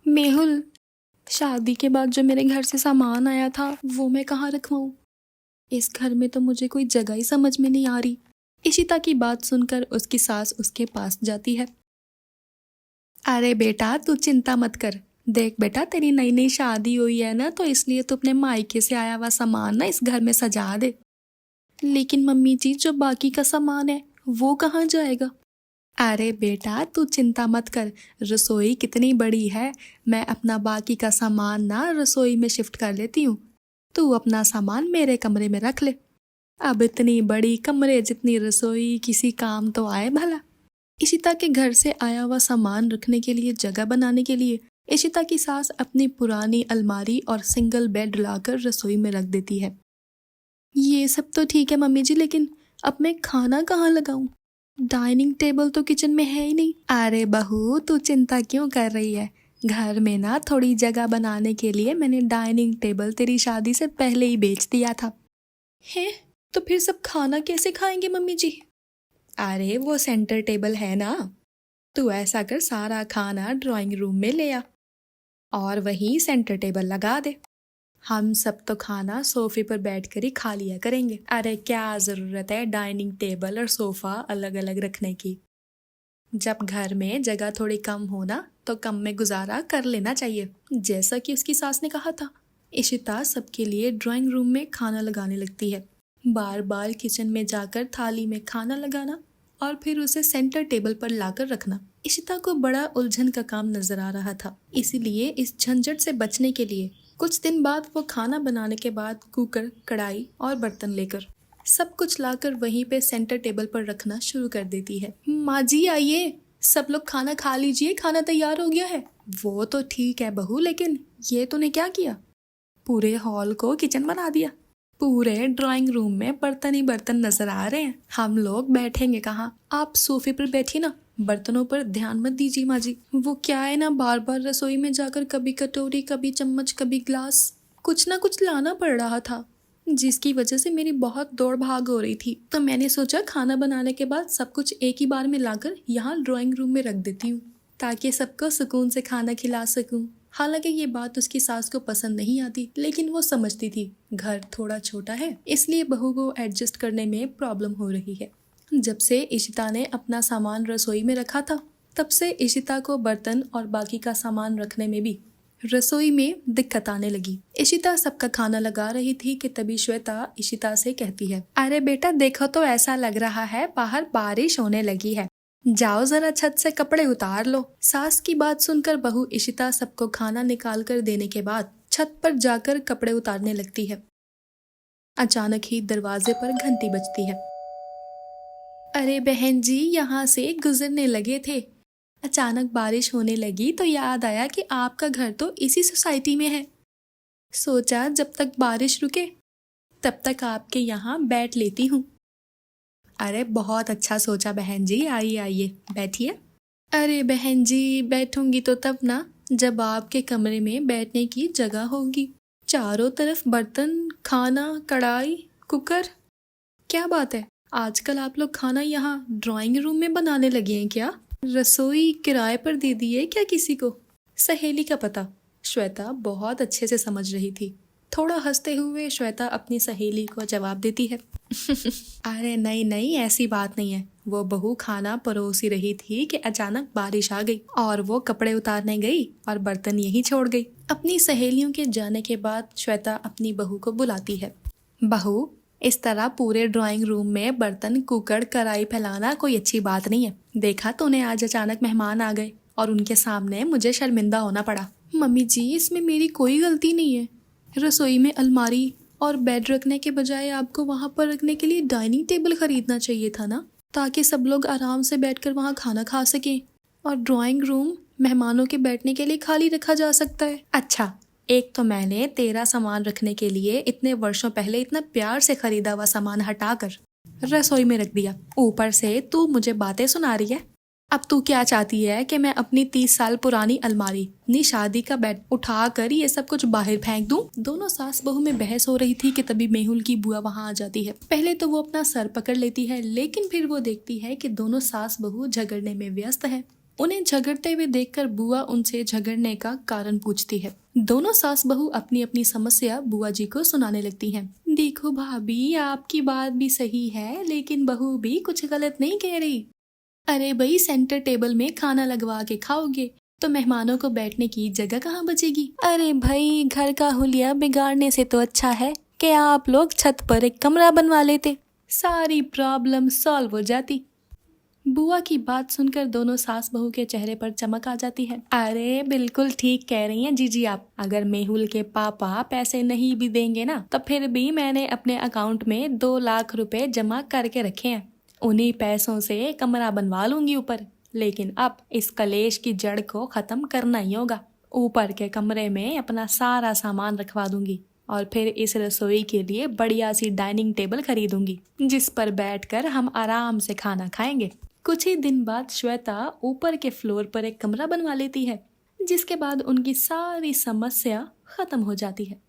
मेहुल, शादी के बाद जो मेरे घर से सामान आया था वो मैं कहाँ रखवाऊँ? इस घर में तो मुझे कोई जगह ही समझ में नहीं आ रही। इशिता की बात सुनकर उसकी सास उसके पास जाती है। अरे बेटा, तू चिंता मत कर। देख बेटा, तेरी नई नई शादी हुई है ना, तो इसलिए तू अपने मायके से आया हुआ सामान ना इस घर में सजा दे। लेकिन मम्मी जी, जो बाकी का सामान है वो कहाँ जाएगा? अरे बेटा, तू चिंता मत कर। रसोई कितनी बड़ी है, मैं अपना बाकी का सामान ना रसोई में शिफ्ट कर लेती हूँ। तू अपना सामान मेरे कमरे में रख ले। अब इतनी बड़ी कमरे जितनी रसोई, किसी काम तो आए भला। इशिता के घर से आया हुआ सामान रखने के लिए जगह बनाने के लिए इशिता की सास अपनी पुरानी अलमारी और सिंगल बेड लाकर रसोई में रख देती है। ये सब तो ठीक है मम्मी जी, लेकिन अब मैं खाना कहाँ लगाऊं? डाइनिंग टेबल तो किचन में है ही नहीं। अरे बहू, तू चिंता क्यों कर रही है? घर में ना थोड़ी जगह बनाने के लिए मैंने डाइनिंग टेबल तेरी शादी से पहले ही बेच दिया था। है? तो फिर सब खाना कैसे खाएंगे मम्मी जी? अरे वो सेंटर टेबल है ना, तू ऐसा कर, सारा खाना ड्राइंग रूम में ले आ और वहीं सेंटर टेबल लगा दे। हम सब तो खाना सोफे पर बैठकर ही खा लिया करेंगे। अरे क्या जरूरत है डाइनिंग टेबल और सोफा अलग अलग रखने की? जब घर में जगह थोड़ी कम हो ना, तो कम में गुजारा कर लेना चाहिए, जैसा कि उसकी सास ने कहा था। इशिता सबके लिए ड्राइंग रूम में खाना लगाने लगती है। बार बार किचन में जाकर थाली में खाना लगाना और फिर उसे सेंटर टेबल पर लाकर रखना इशिता को बड़ा उलझन का काम नजर आ रहा था। इसीलिए इस झंझट से बचने के लिए कुछ दिन बाद वो खाना बनाने के बाद कुकर, कढ़ाई और बर्तन लेकर सब कुछ लाकर वहीं पे सेंटर टेबल पर रखना शुरू कर देती है। माँ जी आइए, सब लोग खाना खा लीजिए, खाना तैयार हो गया है। वो तो ठीक है बहू, लेकिन ये तूने क्या किया? पूरे हॉल को किचन बना दिया। पूरे ड्राइंग रूम में बर्तन ही बर्तन नजर आ रहे हैं। हम लोग बैठेंगे कहाँ? आप सोफे पर बैठिए ना, बर्तनों पर ध्यान मत दीजिए माँ जी। वो क्या है ना, बार बार रसोई में जाकर कभी कटोरी, कभी चम्मच, कभी ग्लास, कुछ ना कुछ लाना पड़ रहा था, जिसकी वजह से मेरी बहुत दौड़ भाग हो रही थी। तो मैंने सोचा खाना बनाने के बाद सब कुछ एक ही बार में लाकर यहाँ ड्राइंग रूम में रख देती हूँ, ताकि सबको सुकून से खाना खिला सकूं। हालांकि ये बात उसकी सास को पसंद नहीं आती, लेकिन वो समझती थी घर थोड़ा छोटा है, इसलिए बहू को एडजस्ट करने में प्रॉब्लम हो रही है। जब से इशिता ने अपना सामान रसोई में रखा था, तब से इशिता को बर्तन और बाकी का सामान रखने में भी रसोई में दिक्कत आने लगी। इशिता सबका खाना लगा रही थी कि तभी श्वेता इशिता से कहती है, अरे बेटा देखो तो, ऐसा लग रहा है बाहर बारिश होने लगी है, जाओ जरा छत से कपड़े उतार लो। सास की बात सुनकर बहू इशिता सबको खाना निकाल कर देने के बाद छत पर जाकर कपड़े उतारने लगती है। अचानक ही दरवाजे पर घंटी बजती है। अरे बहन जी, यहाँ से गुजरने लगे थे, अचानक बारिश होने लगी तो याद आया कि आपका घर तो इसी सोसाइटी में है। सोचा जब तक बारिश रुके तब तक आपके यहाँ बैठ लेती हूँ। अरे बहुत अच्छा सोचा बहन जी, आइए आइए बैठिए। अरे बहन जी, बैठूंगी तो तब ना जब आपके कमरे में बैठने की जगह होगी। चारों तरफ बर्तन, खाना, कढ़ाई, कुकर। क्या बात है, आजकल आप लोग खाना यहाँ ड्राइंग रूम में बनाने लगे हैं क्या? रसोई किराए पर दे दी है क्या किसी को? सहेली का पता। श्वेता बहुत अच्छे से समझ रही थी। थोड़ा हंसते हुए श्वेता अपनी सहेली को जवाब देती है। अरे नहीं नहीं, ऐसी बात नहीं है। वो बहू खाना परोसी रही थी कि अचानक बारिश आ गई और वो कपड़े उतारने गई और बर्तन यहीं छोड़ गई। अपनी सहेलियों के जाने के बाद श्वेता अपनी बहू को बुलाती है। बहू, इस तरह पूरे ड्राइंग रूम में बर्तन, कुकर, कढ़ाई फैलाना कोई अच्छी बात नहीं है। देखा तूने, आज अचानक मेहमान आ गए और उनके सामने मुझे शर्मिंदा होना पड़ा। मम्मी जी, इसमें मेरी कोई गलती नहीं है। रसोई में अलमारी और बेड रखने के बजाय आपको वहाँ पर रखने के लिए डाइनिंग टेबल खरीदना चाहिए था ना, ताकि सब लोग आराम से बैठकर वहाँ खाना खा सकें। और ड्राइंग रूम मेहमानों के बैठने के लिए खाली रखा जा सकता है। अच्छा, एक तो मैंने तेरा सामान रखने के लिए इतने वर्षों पहले इतना प्यार से खरीदा हुआ सामान हटाकर रसोई में रख दिया, ऊपर से तू मुझे बातें सुना रही है। अब तू क्या चाहती है कि मैं अपनी 30 साल पुरानी अलमारी, अपनी शादी का बेड उठाकर ये सब कुछ बाहर फेंक दूं? दोनों सास बहू में बहस हो रही थी कि तभी मेहुल की बुआ वहां आ जाती है। पहले तो वो अपना सर पकड़ लेती है, लेकिन फिर वो देखती है कि दोनों सास बहू झगड़ने में व्यस्त है। उन्हें झगड़ते हुए देखकर बुआ उनसे झगड़ने का कारण पूछती है। दोनों सास बहू अपनी अपनी समस्या बुआ जी को सुनाने लगती हैं। देखो भाभी, आपकी बात भी सही है, लेकिन बहू भी कुछ गलत नहीं कह रही। अरे भाई, सेंटर टेबल में खाना लगवा के खाओगे तो मेहमानों को बैठने की जगह कहाँ बचेगी। अरे भाई, घर का हुलिया बिगाड़ने से तो अच्छा है कि आप लोग छत पर एक कमरा बनवा लेते, सारी प्रॉब्लम सॉल्व हो जाती। बुआ की बात सुनकर दोनों सास बहू के चेहरे पर चमक आ जाती है। अरे बिल्कुल ठीक कह रही हैं जीजी आप। अगर मेहुल के पापा पैसे नहीं भी देंगे ना, तो फिर भी मैंने अपने अकाउंट में 2 लाख रुपए जमा करके रखे हैं। उन्हीं पैसों से कमरा बनवा लूंगी ऊपर। लेकिन अब इस कलेश की जड़ को खत्म करना ही होगा। ऊपर के कमरे में अपना सारा सामान रखवा दूंगी और फिर इस रसोई के लिए बढ़िया सी डाइनिंग टेबल खरीदूंगी, जिस पर बैठकर हम आराम से खाना खाएंगे। कुछ ही दिन बाद श्वेता ऊपर के फ्लोर पर एक कमरा बनवा लेती है, जिसके बाद उनकी सारी समस्या खत्म हो जाती है।